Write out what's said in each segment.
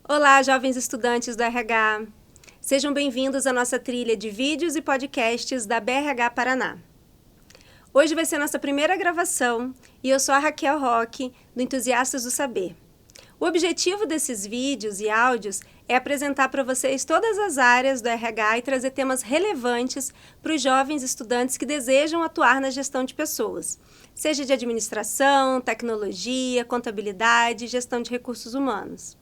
Olá, jovens estudantes do RH. Sejam bem-vindos à nossa trilha de vídeos e podcasts da BRH Paraná. Hoje vai ser nossa primeira gravação e eu sou a Raquel Roque, do Entusiastas do Saber. O objetivo desses vídeos e áudios é apresentar para vocês todas as áreas do RH e trazer temas relevantes para os jovens estudantes que desejam atuar na gestão de pessoas, seja de administração, tecnologia, contabilidade e gestão de recursos humanos.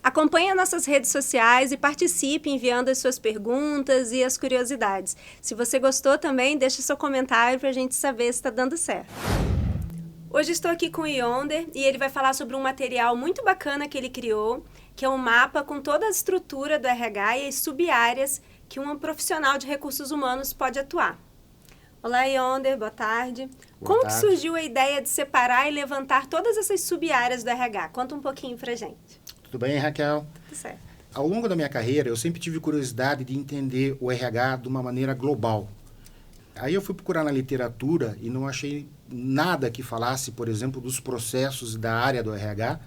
Acompanhe nossas redes sociais e participe enviando as suas perguntas e as curiosidades. Se você gostou também, deixe seu comentário para a gente saber se está dando certo. Hoje estou aqui com o Yonder e ele vai falar sobre um material muito bacana que ele criou, que é um mapa com toda a estrutura do RH e as sub-áreas que um profissional de recursos humanos pode atuar. Olá, Yonder, boa tarde. Como que surgiu a ideia de separar e levantar todas essas sub-áreas do RH? Conta um pouquinho pra gente. Tudo bem, Raquel? Tudo certo. Ao longo da minha carreira, eu sempre tive curiosidade de entender o RH de uma maneira global. Aí eu fui procurar na literatura e não achei nada que falasse, por exemplo, dos processos da área do RH.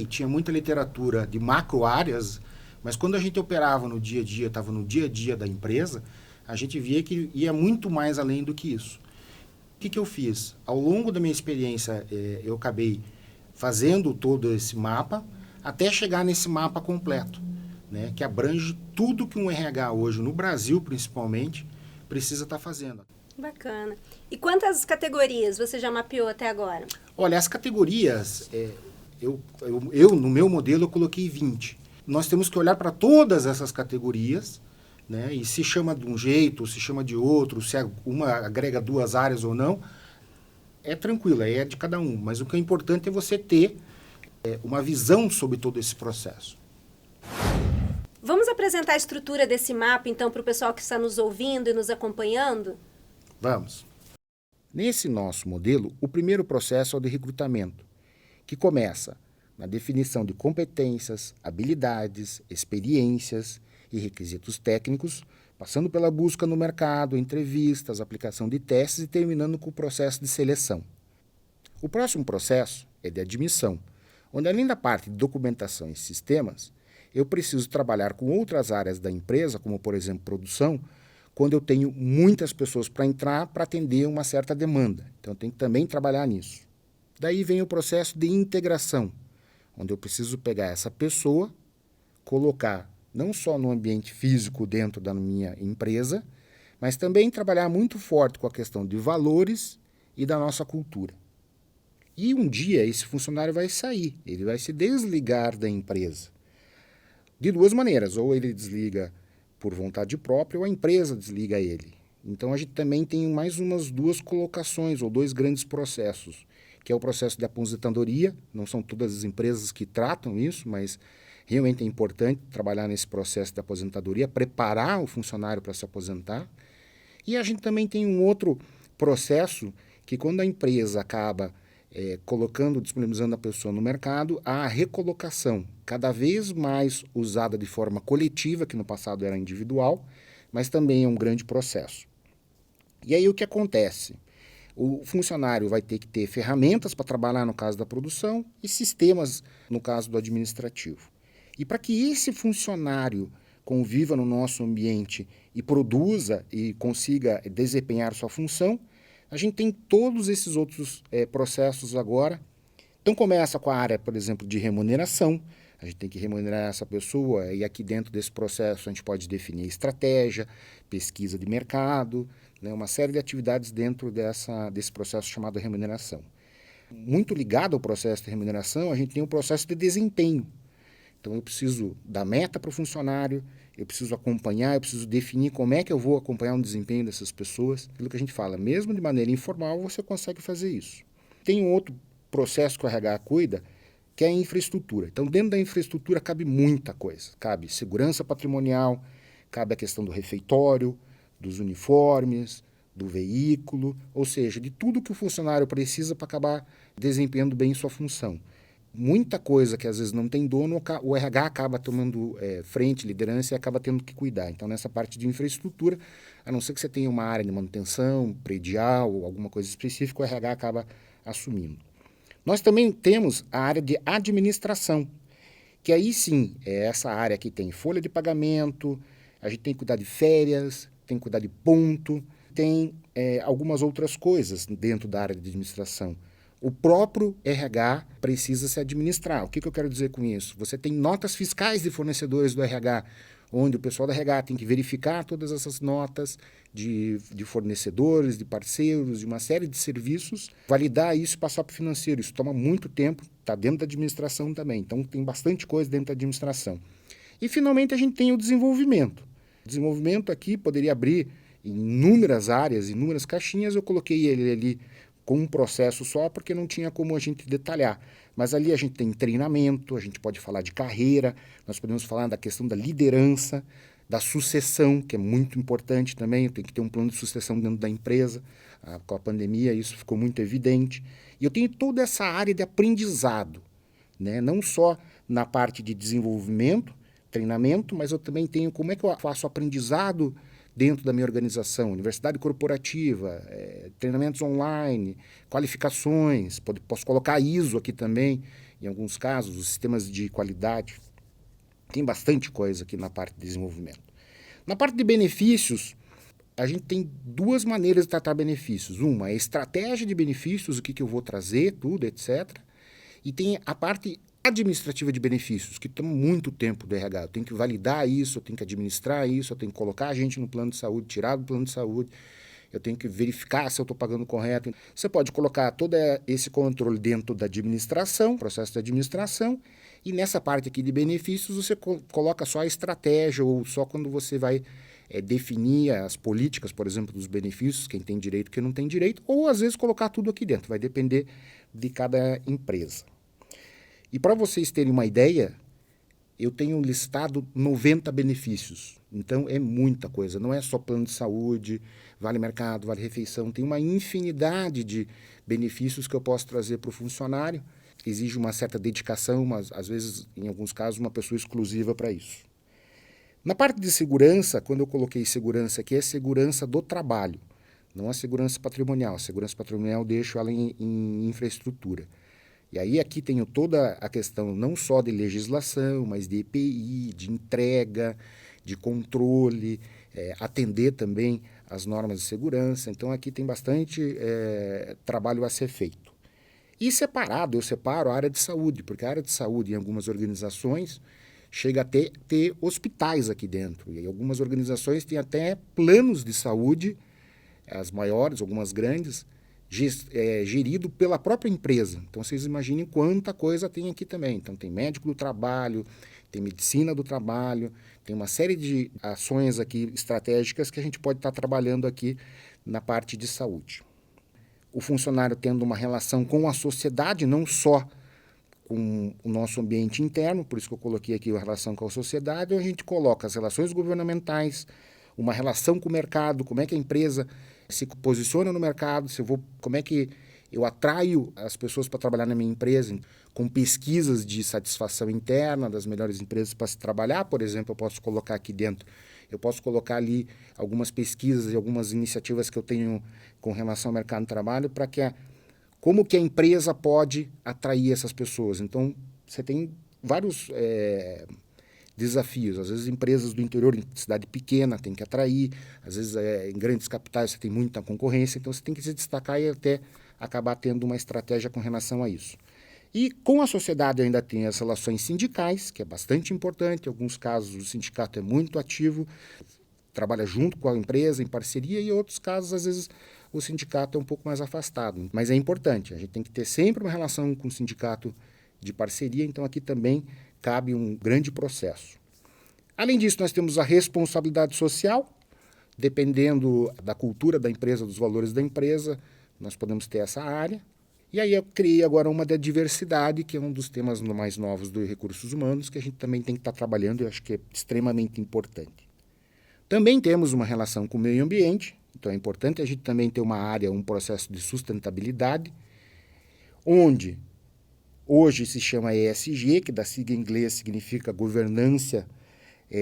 Tinha muita literatura de macro áreas, mas quando a gente operava no dia a dia, estava no dia a dia da empresa, a gente via que ia muito mais além do que isso. O que eu fiz? Ao longo da minha experiência, eu acabei fazendo todo esse mapa, até chegar nesse mapa completo, né, que abrange tudo que um RH hoje, no Brasil principalmente, precisa estar fazendo. Bacana. E quantas categorias você já mapeou até agora? Olha, as categorias, no meu modelo, eu coloquei 20. Nós temos que olhar para todas essas categorias, né, e se chama de um jeito, se chama de outro, se uma agrega duas áreas ou não, é tranquilo, é de cada um. Mas o que é importante é você ter uma visão sobre todo esse processo. Vamos apresentar a estrutura desse mapa, então, para o pessoal que está nos ouvindo e nos acompanhando? Vamos. Nesse nosso modelo, o primeiro processo é o de recrutamento, que começa na definição de competências, habilidades, experiências e requisitos técnicos, passando pela busca no mercado, entrevistas, aplicação de testes e terminando com o processo de seleção. O próximo processo é de admissão, onde além da parte de documentação e sistemas, eu preciso trabalhar com outras áreas da empresa, como por exemplo produção, quando eu tenho muitas pessoas para entrar para atender uma certa demanda. Então eu tenho que também trabalhar nisso. Daí vem o processo de integração, onde eu preciso pegar essa pessoa, colocar não só no ambiente físico dentro da minha empresa, mas também trabalhar muito forte com a questão de valores e da nossa cultura. E um dia esse funcionário vai sair, ele vai se desligar da empresa. De duas maneiras, ou ele desliga por vontade própria ou a empresa desliga ele. Então a gente também tem mais umas duas colocações ou dois grandes processos, que é o processo de aposentadoria. Não são todas as empresas que tratam isso, mas realmente é importante trabalhar nesse processo de aposentadoria, preparar o funcionário para se aposentar. E a gente também tem um outro processo que quando a empresa acaba disponibilizando a pessoa no mercado, a recolocação, cada vez mais usada de forma coletiva, que no passado era individual, mas também é um grande processo. E aí o que acontece? O funcionário vai ter que ter ferramentas para trabalhar no caso da produção e sistemas no caso do administrativo. E para que esse funcionário conviva no nosso ambiente e produza e consiga desempenhar sua função, a gente tem todos esses outros processos agora. Então começa com a área, por exemplo, de remuneração. A gente tem que remunerar essa pessoa e aqui dentro desse processo a gente pode definir estratégia, pesquisa de mercado, né, uma série de atividades dentro desse processo chamado remuneração. Muito ligado ao processo de remuneração, a gente tem um processo de desempenho. Então eu preciso dar meta para o funcionário, eu preciso acompanhar, eu preciso definir como é que eu vou acompanhar o desempenho dessas pessoas. Aquilo que a gente fala, mesmo de maneira informal, você consegue fazer isso. Tem um outro processo que o RH cuida, que é a infraestrutura. Então dentro da infraestrutura cabe muita coisa. Cabe segurança patrimonial, cabe a questão do refeitório, dos uniformes, do veículo, ou seja, de tudo que o funcionário precisa para acabar desempenhando bem sua função. Muita coisa que às vezes não tem dono, o RH acaba tomando frente, liderança e acaba tendo que cuidar. Então, nessa parte de infraestrutura, a não ser que você tenha uma área de manutenção, predial ou alguma coisa específica, o RH acaba assumindo. Nós também temos a área de administração, que aí sim é essa área que tem folha de pagamento, a gente tem que cuidar de férias, tem que cuidar de ponto, tem algumas outras coisas dentro da área de administração. O próprio RH precisa se administrar. O que eu quero dizer com isso? Você tem notas fiscais de fornecedores do RH, onde o pessoal do RH tem que verificar todas essas notas de fornecedores, de parceiros, de uma série de serviços, validar isso e passar para o financeiro. Isso toma muito tempo, está dentro da administração também. Então, tem bastante coisa dentro da administração. E, finalmente, a gente tem o desenvolvimento. O desenvolvimento aqui poderia abrir inúmeras áreas, inúmeras caixinhas. Eu coloquei ele ali com um processo só, porque não tinha como a gente detalhar. Mas ali a gente tem treinamento, a gente pode falar de carreira, nós podemos falar da questão da liderança, da sucessão, que é muito importante também, tem que ter um plano de sucessão dentro da empresa. Com a pandemia isso ficou muito evidente. E eu tenho toda essa área de aprendizado, né? Não só na parte de desenvolvimento, treinamento, mas eu também tenho como é que eu faço aprendizado dentro da minha organização, universidade corporativa, treinamentos online, qualificações, posso colocar ISO aqui também, em alguns casos, os sistemas de qualidade. Tem bastante coisa aqui na parte de desenvolvimento. Na parte de benefícios, a gente tem duas maneiras de tratar benefícios. Uma é a estratégia de benefícios, o que eu vou trazer, tudo, etc. E tem a parte administrativa de benefícios, que toma muito tempo do RH. Eu tenho que validar isso, eu tenho que administrar isso, eu tenho que colocar a gente no plano de saúde, tirar do plano de saúde, eu tenho que verificar se eu estou pagando correto. Você pode colocar todo esse controle dentro da administração, processo de administração, e nessa parte aqui de benefícios você coloca só a estratégia ou só quando você vai definir as políticas, por exemplo, dos benefícios, quem tem direito, quem não tem direito, ou às vezes colocar tudo aqui dentro, vai depender de cada empresa. E para vocês terem uma ideia, eu tenho listado 90 benefícios. Então, é muita coisa. Não é só plano de saúde, vale mercado, vale refeição. Tem uma infinidade de benefícios que eu posso trazer para o funcionário. Exige uma certa dedicação, mas, às vezes, em alguns casos, uma pessoa exclusiva para isso. Na parte de segurança, quando eu coloquei segurança aqui, é segurança do trabalho. Não a segurança patrimonial. A segurança patrimonial eu deixo ela em infraestrutura. E aí aqui tenho toda a questão não só de legislação, mas de EPI, de entrega, de controle, atender também as normas de segurança. Então aqui tem bastante trabalho a ser feito. E separado, eu separo a área de saúde, porque a área de saúde em algumas organizações chega a ter hospitais aqui dentro. E algumas organizações têm até planos de saúde, as maiores, algumas grandes, gerido pela própria empresa. Então, vocês imaginem quanta coisa tem aqui também. Então, tem médico do trabalho, tem medicina do trabalho, tem uma série de ações aqui estratégicas que a gente pode estar trabalhando aqui na parte de saúde. O funcionário tendo uma relação com a sociedade, não só com o nosso ambiente interno, por isso que eu coloquei aqui a relação com a sociedade, onde a gente coloca as relações governamentais, uma relação com o mercado, como é que a empresa se posiciona no mercado, como é que eu atraio as pessoas para trabalhar na minha empresa, com pesquisas de satisfação interna das melhores empresas para se trabalhar, por exemplo, eu posso colocar aqui dentro, eu posso colocar ali algumas pesquisas e algumas iniciativas que eu tenho com relação ao mercado de trabalho para como que a empresa pode atrair essas pessoas. Então, você tem vários desafios. Às vezes, empresas do interior, em cidade pequena, tem que atrair. Às vezes, em grandes capitais, você tem muita concorrência. Então, você tem que se destacar e até acabar tendo uma estratégia com relação a isso. E com a sociedade ainda tem as relações sindicais, que é bastante importante. Em alguns casos, o sindicato é muito ativo, trabalha junto com a empresa, em parceria, e em outros casos, às vezes, o sindicato é um pouco mais afastado. Mas é importante, a gente tem que ter sempre uma relação com o sindicato de parceria, então aqui também cabe um grande processo. Além disso, nós temos a responsabilidade social, dependendo da cultura da empresa, dos valores da empresa, nós podemos ter essa área. E aí eu criei agora uma da diversidade, que é um dos temas mais novos dos recursos humanos, que a gente também tem que estar trabalhando e eu acho que é extremamente importante. Também temos uma relação com o meio ambiente, então é importante a gente também ter uma área, um processo de sustentabilidade, onde hoje se chama ESG, que da sigla em inglês significa governança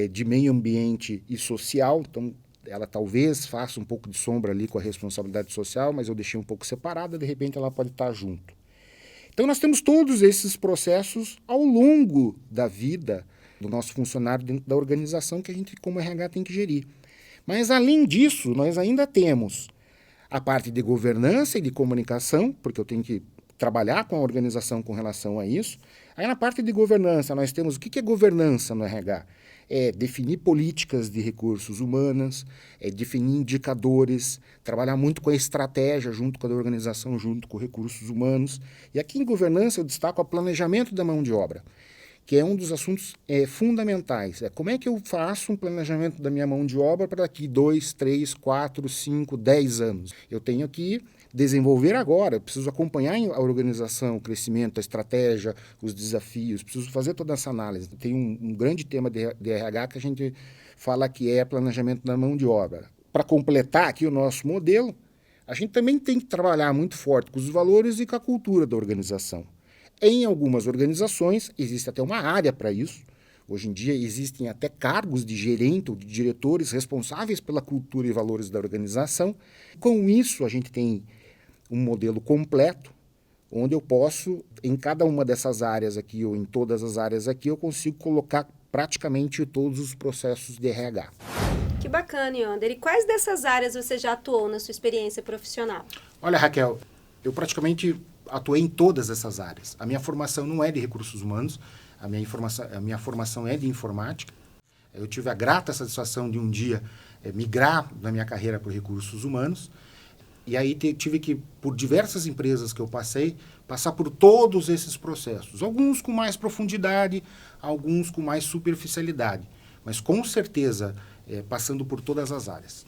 de meio ambiente e social. Então, ela talvez faça um pouco de sombra ali com a responsabilidade social, mas eu deixei um pouco separada, de repente ela pode estar junto. Então nós temos todos esses processos ao longo da vida do nosso funcionário dentro da organização que a gente, como RH, tem que gerir. Mas além disso, nós ainda temos a parte de governança e de comunicação, porque eu tenho que trabalhar com a organização com relação a isso. Aí na parte de governança, nós temos o que é governança no RH? É definir políticas de recursos humanos, é definir indicadores, trabalhar muito com a estratégia junto com a organização, junto com recursos humanos. E aqui em governança eu destaco o planejamento da mão de obra, que é um dos assuntos fundamentais. É como é que eu faço um planejamento da minha mão de obra para daqui 2, 3, 4, 5, 10 anos. Eu tenho que desenvolver agora, eu preciso acompanhar a organização, o crescimento, a estratégia, os desafios, preciso fazer toda essa análise. Tem um grande tema de RH que a gente fala que é planejamento da mão de obra. Para completar aqui o nosso modelo, a gente também tem que trabalhar muito forte com os valores e com a cultura da organização. Em algumas organizações, existe até uma área para isso. Hoje em dia existem até cargos de gerente ou de diretores responsáveis pela cultura e valores da organização. Com isso, a gente tem um modelo completo, onde eu posso, em cada uma dessas áreas aqui, ou em todas as áreas aqui, eu consigo colocar praticamente todos os processos de RH. Que bacana, Yonder. E quais dessas áreas você já atuou na sua experiência profissional? Olha, Raquel, eu praticamente atuei em todas essas áreas. A minha formação não é de recursos humanos, a minha formação é de informática. Eu tive a grata satisfação de um dia migrar na minha carreira para recursos humanos. E aí tive que, por diversas empresas que eu passar por todos esses processos. Alguns com mais profundidade, alguns com mais superficialidade. Mas com certeza, passando por todas as áreas.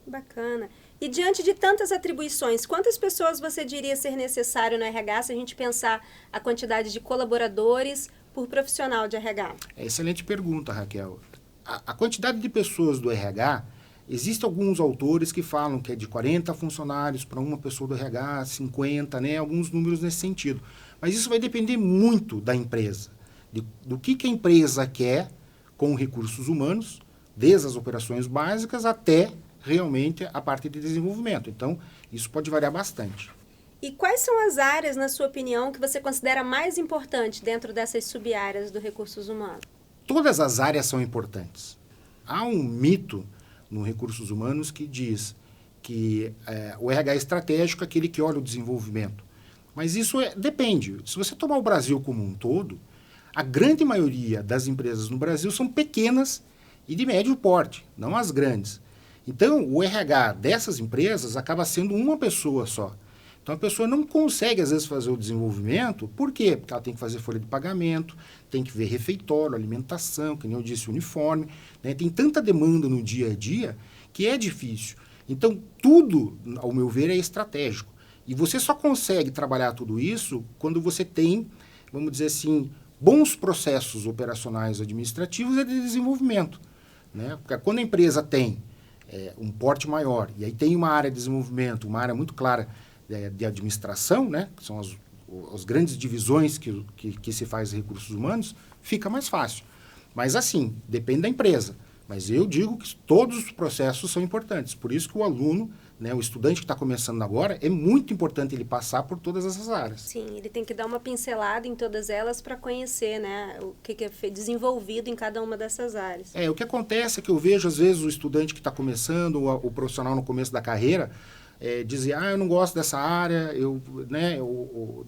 Bacana. E diante de tantas atribuições, quantas pessoas você diria ser necessário no RH se a gente pensar a quantidade de colaboradores por profissional de RH? Excelente pergunta, Raquel. A quantidade de pessoas do RH, existem alguns autores que falam que é de 40 funcionários para uma pessoa do RH, 50, né? Alguns números nesse sentido. Mas isso vai depender muito da empresa, do que a empresa quer com recursos humanos, desde as operações básicas até realmente a parte de desenvolvimento. Então, isso pode variar bastante. E quais são as áreas, na sua opinião, que você considera mais importantes dentro dessas sub-áreas do recursos humanos? Todas as áreas são importantes. Há um mito no recursos humanos que diz que o RH é estratégico, aquele que olha o desenvolvimento. Mas isso depende. Se você tomar o Brasil como um todo, a grande maioria das empresas no Brasil são pequenas e de médio porte, não as grandes. Então, o RH dessas empresas acaba sendo uma pessoa só. Então, a pessoa não consegue, às vezes, fazer o desenvolvimento. Por quê? Porque ela tem que fazer folha de pagamento, tem que ver refeitório, alimentação, que nem eu disse, uniforme. Né? Tem tanta demanda no dia a dia que é difícil. Então, tudo, ao meu ver, é estratégico. E você só consegue trabalhar tudo isso quando você tem, vamos dizer assim, bons processos operacionais administrativos e de desenvolvimento. Né? Porque quando a empresa tem um porte maior, e aí tem uma área de desenvolvimento, uma área muito clara de administração, né, que são as grandes divisões que se faz em recursos humanos, fica mais fácil. Mas assim, depende da empresa. Mas eu digo que todos os processos são importantes. Por isso que o aluno, né, o estudante que está começando agora, é muito importante ele passar por todas essas áreas. Sim, ele tem que dar uma pincelada em todas elas para conhecer, né, o que é desenvolvido em cada uma dessas áreas. O que acontece é que eu vejo, às vezes, o estudante que está começando, o profissional no começo da carreira, dizer, eu não gosto dessa área,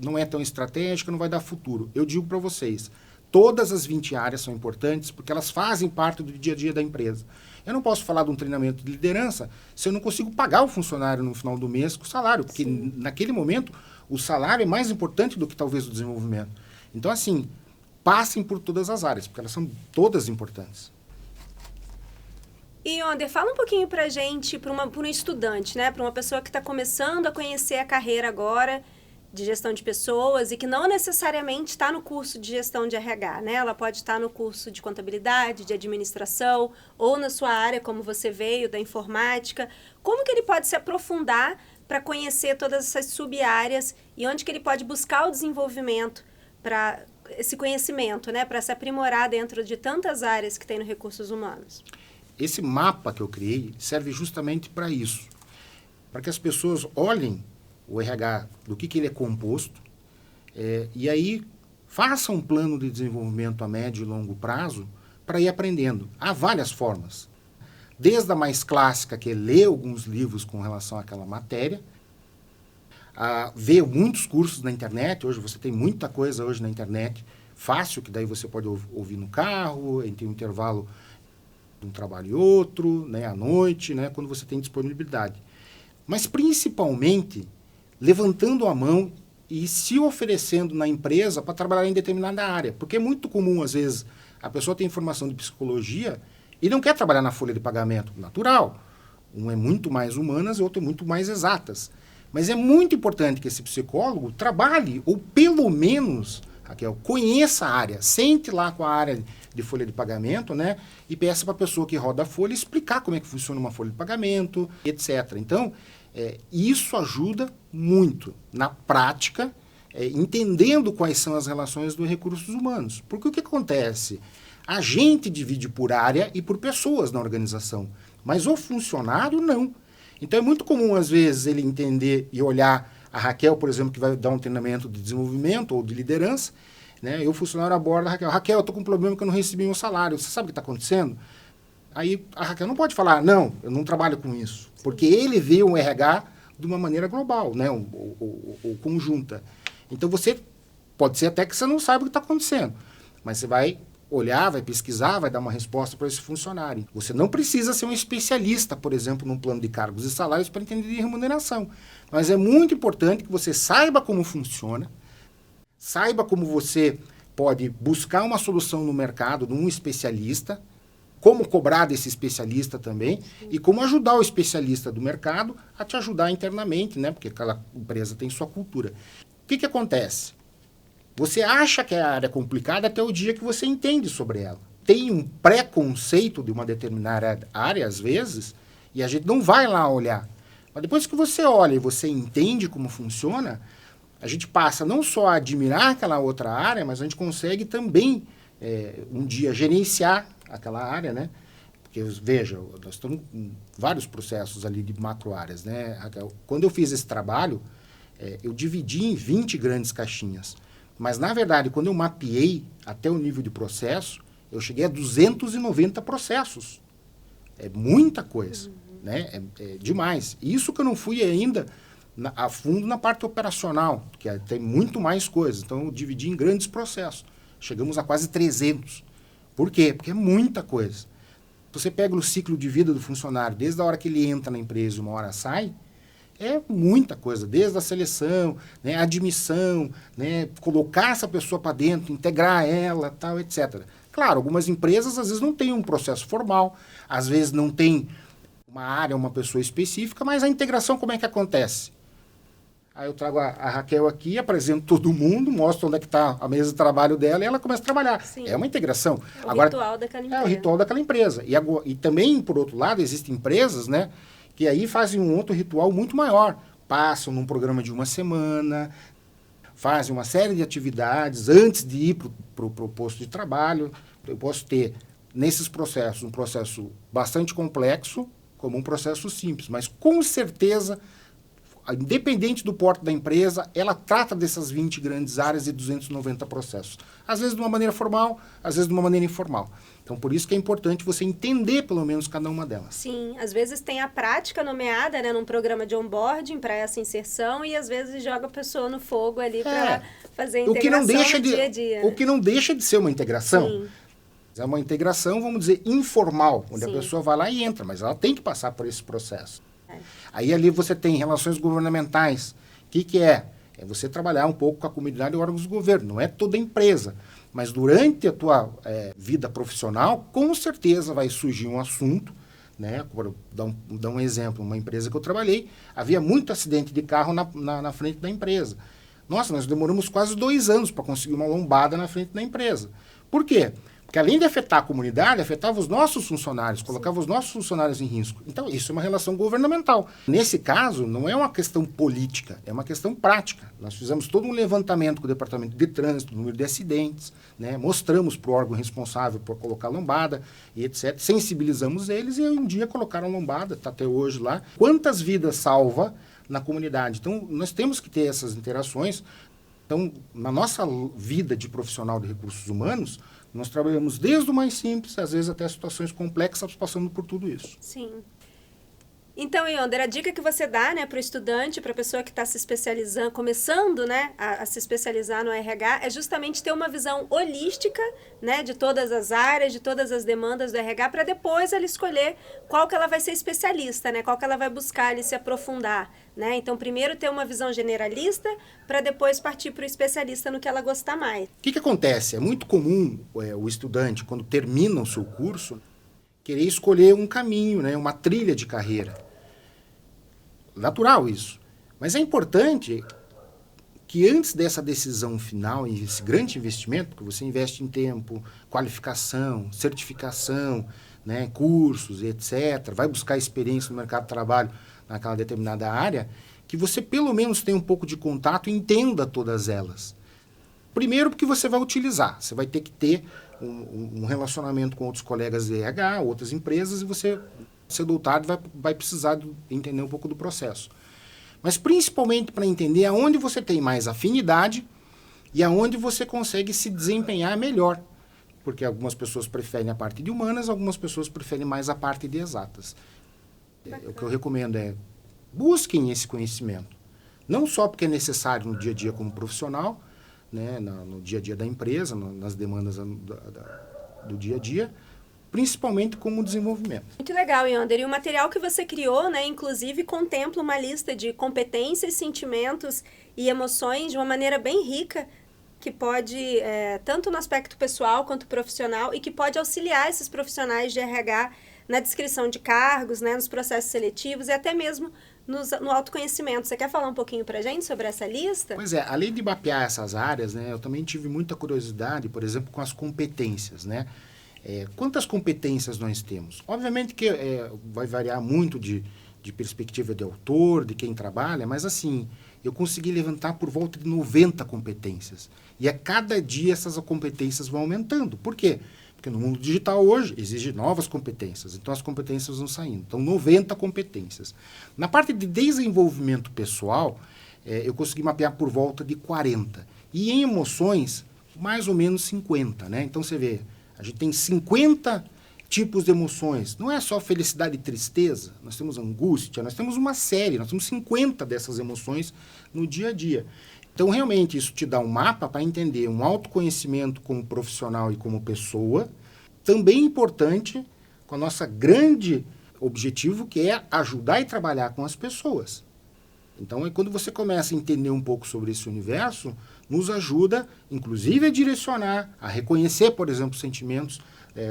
não é tão estratégica, não vai dar futuro. Eu digo para vocês, todas as 20 áreas são importantes porque elas fazem parte do dia a dia da empresa. Eu não posso falar de um treinamento de liderança se eu não consigo pagar o funcionário no final do mês com o salário, porque naquele momento o salário é mais importante do que talvez o desenvolvimento. Então, assim, passem por todas as áreas, porque elas são todas importantes. E, Yonder, fala um pouquinho pra gente, para um estudante, né, para uma pessoa que está começando a conhecer a carreira agora de gestão de pessoas e que não necessariamente está no curso de gestão de RH, né? Ela pode estar no curso de contabilidade, de administração, ou na sua área, como você veio, da informática. Como que ele pode se aprofundar para conhecer todas essas sub-áreas e onde que ele pode buscar o desenvolvimento para esse conhecimento, né? Para se aprimorar dentro de tantas áreas que tem no recursos humanos? esse mapa que eu criei serve justamente para isso, para que as pessoas olhem o RH, do que ele é composto, e aí façam um plano de desenvolvimento a médio e longo prazo para ir aprendendo. Há várias formas, desde a mais clássica, que é ler alguns livros com relação àquela matéria, a ver muitos cursos na internet. Hoje você tem muita coisa hoje na internet, fácil, que daí você pode ouvir no carro, entre um intervalo de um trabalho e outro, né, à noite, né, quando você tem disponibilidade. Mas, principalmente, levantando a mão e se oferecendo na empresa para trabalhar em determinada área. Porque é muito comum, às vezes, a pessoa tem formação de psicologia e não quer trabalhar na folha de pagamento. Natural. Um é muito mais humanas e outro é muito mais exatas. Mas é muito importante que esse psicólogo trabalhe, ou pelo menos, Raquel, conheça a área, sente lá com a área de folha de pagamento, né? E peça para a pessoa que roda a folha explicar como é que funciona uma folha de pagamento, etc. Então, isso ajuda muito na prática, entendendo quais são as relações dos recursos humanos. Porque o que acontece? A gente divide por área e por pessoas na organização, mas o funcionário não. Então é muito comum, às vezes, ele entender e olhar a Raquel, por exemplo, que vai dar um treinamento de desenvolvimento ou de liderança, né? Eu, funcionário, aborda a Raquel. Raquel, eu estou com um problema que eu não recebi meu salário. Você sabe o que está acontecendo? Aí a Raquel não pode falar, não, eu não trabalho com isso. Porque ele vê o RH de uma maneira global, né? ou conjunta. Então você pode ser até que você não saiba o que está acontecendo, mas você vai olhar, vai pesquisar, vai dar uma resposta para esse funcionário. Você não precisa ser um especialista, por exemplo, num plano de cargos e salários para entender de remuneração. Mas é muito importante que você saiba como funciona, saiba como você pode buscar uma solução no mercado de um especialista, como cobrar desse especialista também, e como ajudar o especialista do mercado a te ajudar internamente, né? Porque cada empresa tem sua cultura. O que acontece? Você acha que a área é complicada até o dia que você entende sobre ela. Tem um preconceito de uma determinada área, às vezes, e a gente não vai lá olhar. Mas depois que você olha e você entende como funciona, a gente passa não só a admirar aquela outra área, mas a gente consegue também, um dia, gerenciar aquela área, né? Porque, veja, nós estamos com vários processos ali de macro-áreas, né, Raquel? Quando eu fiz esse trabalho, eu dividi em 20 grandes caixinhas. Mas, na verdade, quando eu mapeei até o nível de processo, eu cheguei a 290 processos. É muita coisa, né? É demais. Isso que eu não fui ainda a fundo na parte operacional, que tem muito mais coisas. Então, eu dividi em grandes processos. Chegamos a quase 300. Por quê? Porque é muita coisa. Você pega o ciclo de vida do funcionário, desde a hora que ele entra na empresa e uma hora sai, é muita coisa, desde a seleção, né, a admissão, né, colocar essa pessoa para dentro, integrar ela, tal, etc. Claro, algumas empresas às vezes não têm um processo formal, às vezes não tem uma área, uma pessoa específica, mas a integração como é que acontece? Aí eu trago a Raquel aqui, apresento todo mundo, mostro onde é que está a mesa de trabalho dela e ela começa a trabalhar. Sim. É uma integração. É o ritual daquela empresa. É o ritual daquela empresa. E também, por outro lado, existem empresas, né, que aí fazem um outro ritual muito maior. Passam num programa de uma semana, fazem uma série de atividades antes de ir para o posto de trabalho. Eu posso ter, nesses processos, um processo bastante complexo, como um processo simples, mas com certeza, independente do porte da empresa, ela trata dessas 20 grandes áreas e 290 processos. Às vezes de uma maneira formal, às vezes de uma maneira informal. Então, por isso que é importante você entender, pelo menos, cada uma delas. Sim, às vezes tem a prática nomeada, né, num programa de onboarding para essa inserção e, às vezes, joga a pessoa no fogo ali para fazer a integração no dia a dia. O que não deixa de ser uma integração. Sim. É uma integração, vamos dizer, informal, onde Sim. a pessoa vai lá e entra, mas ela tem que passar por esse processo. Aí ali você tem relações governamentais. O que é? É você trabalhar um pouco com a comunidade e órgãos do governo. Não é toda empresa. Mas durante a tua vida profissional, com certeza vai surgir um assunto, né? Por dar um exemplo, uma empresa que eu trabalhei, havia muito acidente de carro na frente da empresa. Nossa, nós demoramos quase 2 anos para conseguir uma lombada na frente da empresa. Por quê? que além de afetar a comunidade, afetava os nossos funcionários, colocava os nossos funcionários em risco. Então, isso é uma relação governamental. Nesse caso, não é uma questão política, é uma questão prática. Nós fizemos todo um levantamento com o Departamento de Trânsito, número de acidentes, né? Mostramos para o órgão responsável por colocar lombada e etc. Sensibilizamos eles e um dia colocaram lombada, está até hoje lá. Quantas vidas salva na comunidade? Então, nós temos que ter essas interações. Então, na nossa vida de profissional de recursos humanos, nós trabalhamos desde o mais simples, às vezes até situações complexas, passando por tudo isso. Sim. Então, Yonder, a dica que você dá, né, para o estudante, para a pessoa que está se especializando, começando, né, a se especializar no RH, é justamente ter uma visão holística, né, de todas as áreas, de todas as demandas do RH, para depois ela escolher qual que ela vai ser especialista, né, qual que ela vai buscar ali se aprofundar, né. Então, primeiro ter uma visão generalista, para depois partir para o especialista no que ela gostar mais. O que acontece? É muito comum o estudante, quando termina o seu curso, querer escolher um caminho, né, uma trilha de carreira. Natural isso. Mas é importante que antes dessa decisão final, esse grande investimento, que você investe em tempo, qualificação, certificação, né, cursos, etc., vai buscar experiência no mercado de trabalho naquela determinada área, que você pelo menos tenha um pouco de contato e entenda todas elas. Primeiro porque você vai utilizar, você vai ter que ter um relacionamento com outros colegas de RH, outras empresas, e você, cedo ou tarde, vai precisar entender um pouco do processo. Mas principalmente para entender aonde você tem mais afinidade e aonde você consegue se desempenhar melhor. Porque algumas pessoas preferem a parte de humanas, algumas pessoas preferem mais a parte de exatas. O que eu recomendo é busquem esse conhecimento. Não só porque é necessário no dia a dia como profissional, né, no dia a dia da empresa, nas demandas do dia a dia, principalmente como desenvolvimento. Muito legal, Yonder. E o material que você criou, né, inclusive, contempla uma lista de competências, sentimentos e emoções de uma maneira bem rica, que pode, tanto no aspecto pessoal quanto profissional, e que pode auxiliar esses profissionais de RH na descrição de cargos, né, nos processos seletivos e até mesmo no autoconhecimento. Você quer falar um pouquinho pra gente sobre essa lista? Pois é, além de mapear essas áreas, né, eu também tive muita curiosidade, por exemplo, com as competências, né? Quantas competências nós temos? Obviamente que vai variar muito de perspectiva de autor, de quem trabalha, mas assim, eu consegui levantar por volta de 90 competências. E a cada dia essas competências vão aumentando. Por quê? Porque no mundo digital hoje exige novas competências, então as competências vão saindo. Então, 90 competências. Na parte de desenvolvimento pessoal, eu consegui mapear por volta de 40. E em emoções, mais ou menos 50, né? Então, você vê, a gente tem 50 tipos de emoções. Não é só felicidade e tristeza, nós temos angústia, nós temos uma série, nós temos 50 dessas emoções no dia a dia. Então, realmente, isso te dá um mapa para entender um autoconhecimento como profissional e como pessoa, também importante com a nossa grande objetivo, que é ajudar e trabalhar com as pessoas. Então, quando você começa a entender um pouco sobre esse universo, nos ajuda, inclusive, a direcionar, a reconhecer, por exemplo, sentimentos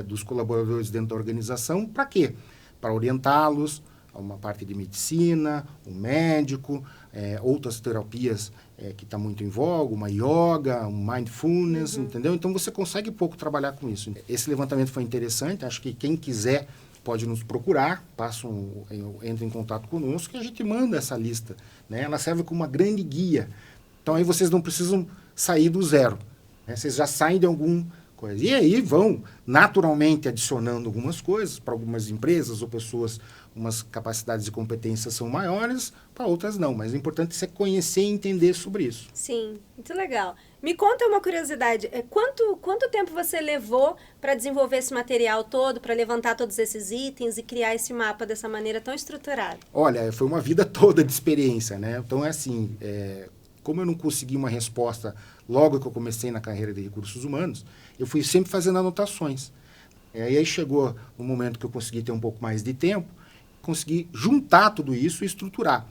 dos colaboradores dentro da organização. Para quê? Para orientá-los a uma parte de medicina, um médico, outras terapias que está muito em voga, uma yoga, um mindfulness, entendeu? Então, você consegue pouco trabalhar com isso. Esse levantamento foi interessante, acho que quem quiser pode nos procurar, entra em contato conosco e a gente manda essa lista, né? Ela serve como uma grande guia. Então, aí vocês não precisam sair do zero, né? Vocês já saem de alguma coisa. E aí vão naturalmente adicionando algumas coisas. Para algumas empresas ou pessoas, umas capacidades e competências são maiores, para outras não. Mas o importante é você conhecer e entender sobre isso. Sim, muito legal. Me conta uma curiosidade, quanto tempo você levou para desenvolver esse material todo, para levantar todos esses itens e criar esse mapa dessa maneira tão estruturada? Olha, foi uma vida toda de experiência, né? Então, é assim, como eu não consegui uma resposta logo que eu comecei na carreira de recursos humanos, eu fui sempre fazendo anotações. E aí chegou um momento que eu consegui ter um pouco mais de tempo, consegui juntar tudo isso e estruturar.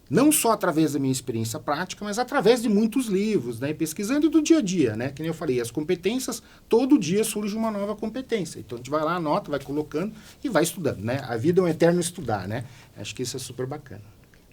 Não só através da minha experiência prática, mas através de muitos livros, né? Pesquisando do dia a dia, né? Que nem eu falei, as competências, todo dia surge uma nova competência. Então, a gente vai lá, anota, vai colocando e vai estudando, né? A vida é um eterno estudar, né? Acho que isso é super bacana.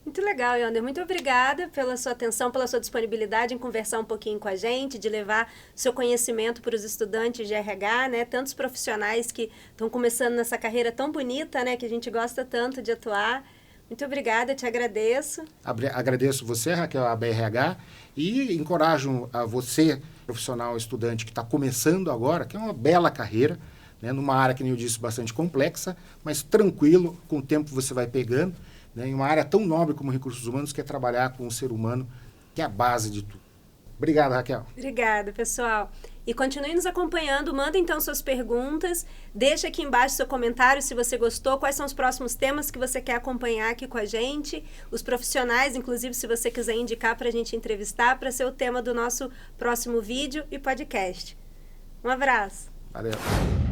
Muito legal, Yander. Muito obrigada pela sua atenção, pela sua disponibilidade em conversar um pouquinho com a gente, de levar seu conhecimento para os estudantes de RH, né? Tantos profissionais que estão começando nessa carreira tão bonita, né? Que a gente gosta tanto de atuar. Muito obrigada, te agradeço. Agradeço você, Raquel, a BRH, e encorajo a você, profissional estudante que está começando agora, que é uma bela carreira, né? Numa área, que nem eu disse, bastante complexa, mas tranquilo, com o tempo você vai pegando, né, em uma área tão nobre como recursos humanos, que é trabalhar com o ser humano, que é a base de tudo. Obrigado, Raquel. Obrigada, pessoal. E continue nos acompanhando, manda então suas perguntas, deixa aqui embaixo seu comentário se você gostou, quais são os próximos temas que você quer acompanhar aqui com a gente, os profissionais, inclusive, se você quiser indicar para a gente entrevistar, para ser o tema do nosso próximo vídeo e podcast. Um abraço. Valeu.